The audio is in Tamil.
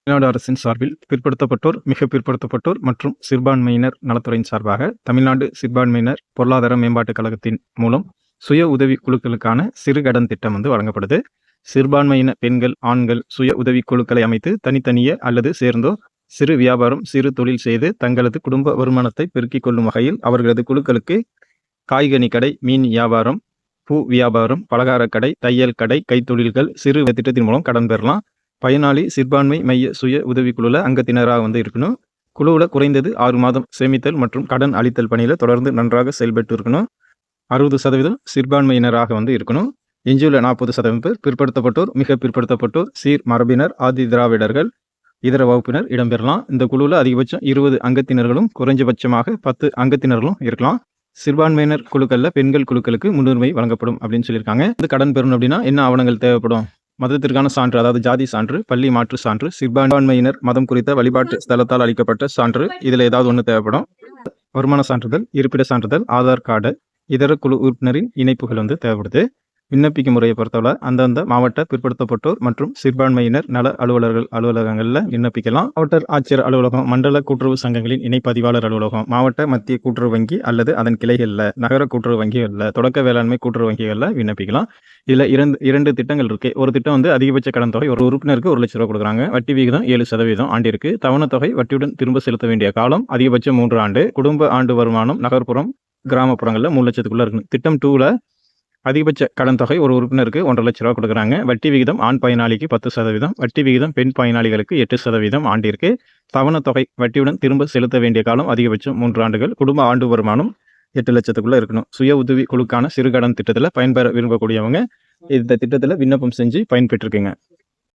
தமிழ்நாடு அரசின் சார்பில் பிற்படுத்தப்பட்டோர், மிக பிற்படுத்தப்பட்டோர் மற்றும் சிறுபான்மையினர் நலத்துறையின் சார்பாக தமிழ்நாடு சிறுபான்மையினர் பொருளாதார மேம்பாட்டுக் கழகத்தின் மூலம் சுய உதவி குழுக்களுக்கான சிறு கடன் திட்டம் வழங்கப்படுது. சிறுபான்மையின பெண்கள், ஆண்கள் சுய உதவி குழுக்களை அமைத்து தனித்தனியே அல்லது சேர்ந்தோ சிறு வியாபாரம், சிறு தொழில் செய்து தங்களது குடும்ப வருமானத்தை பெருக்கிக் கொள்ளும் வகையில் அவர்களது குழுக்களுக்கு காய்கனி கடை, மீன் வியாபாரம், பூ வியாபாரம், பலகார கடை, தையல் கடை, கைத்தொழில்கள் சிறு திட்டத்தின் மூலம் கடன் பெறலாம். பயனாளி சிறுபான்மை மைய சுய உதவிக்குழுல அங்கத்தினராக இருக்கணும். குழுவில் குறைந்தது 6 மாதம் சேமித்தல் மற்றும் கடன் அளித்தல் பணியில் தொடர்ந்து நன்றாக செயல்பட்டு இருக்கணும். 60% சிறுபான்மையினராக இருக்கணும். எஞ்சியுள்ள 40% பேர் பிற்படுத்தப்பட்டோர், மிக பிற்படுத்தப்பட்டோர், சீர் மரபினர், ஆதி திராவிடர்கள், இதர வகுப்பினர் இடம்பெறலாம். இந்த குழுவில் அதிகபட்சம் 20 அங்கத்தினர்களும் குறைஞ்சபட்சமாக 10 அங்கத்தினர்களும் இருக்கலாம். சிறுபான்மையினர் குழுக்களில் பெண்கள் குழுக்களுக்கு முன்னுரிமை வழங்கப்படும் அப்படின்னு சொல்லியிருக்காங்க. இந்த கடன் பெறணும் அப்படின்னா என்ன ஆவணங்கள் தேவைப்படும்? மதத்திற்கான சான்று, அதாவது ஜாதி சான்று, பள்ளி மாற்று சான்று, சிறுபான்மையினர் மதம் குறித்த வழிபாட்டு ஸ்தலத்தால் அளிக்கப்பட்ட சான்று, இதில் ஏதாவது ஒன்று தேவைப்படும். வருமான சான்றிதழ், இருப்பிட சான்றிதழ், ஆதார் கார்டு, இதர குழு உறுப்பினரின் இணைப்புகள் தேவைப்படுது. விண்ணப்பிக்கும் முறையை பொறுத்தவரை அந்தந்த மாவட்ட பிற்படுத்தப்பட்டோர் மற்றும் சிறுபான்மையினர் நல அலுவலகங்களில் விண்ணப்பிக்கலாம். மாவட்ட ஆட்சியர் அலுவலகம், மண்டல கூட்டுறவு சங்கங்களின் இணைப்பதிவாளர் அலுவலகம், மாவட்ட மத்திய கூட்டுறவு வங்கி அல்லது அதன் கிளைகளில், நகர கூட்டுறவு வங்கிகளில், தொடக்க வேளாண்மை கூட்டுறவு வங்கிகளில் விண்ணப்பிக்கலாம். இதில் இரண்டு திட்டங்கள் இருக்கு. ஒரு திட்டம் அதிகபட்ச கடன் தொகை ஒரு உறுப்பினருக்கு 1 லட்ச ரூபா கொடுக்குறாங்க. வட்டி விகிதம் 7% ஆண்டிற்கு. தவணை தொகை வட்டியுடன் திரும்ப செலுத்த வேண்டிய காலம் அதிகபட்சம் 3 ஆண்டு. குடும்ப ஆண்டு வருமானம் நகர்ப்புறம், கிராமப்புறங்களில் 3 லட்சத்துக்குள்ள இருக்கணும். திட்டம் 2ல அதிகபட்ச கடன் தொகை ஒரு உறுப்பினருக்கு 1,50,000 லட்ச ரூபா கொடுக்குறாங்க. வட்டி விகிதம் ஆண் பயனாளிக்கு 10%, வட்டி விகிதம் பெண் பயனாளிகளுக்கு 8% ஆண்டிற்கு. தவணை தொகை வட்டியுடன் திரும்ப செலுத்த வேண்டிய காலம் அதிகபட்சம் 3 ஆண்டுகள். குடும்ப ஆண்டு வருமானம் 8 லட்சத்துக்குள்ள இருக்கணும். சுய உதவி குழுக்கான சிறுகடன் திட்டத்தில் பயன்பெற விரும்பக்கூடியவங்க இந்த திட்டத்தில் விண்ணப்பம் செஞ்சு பயன்பெற்றிருக்குங்க.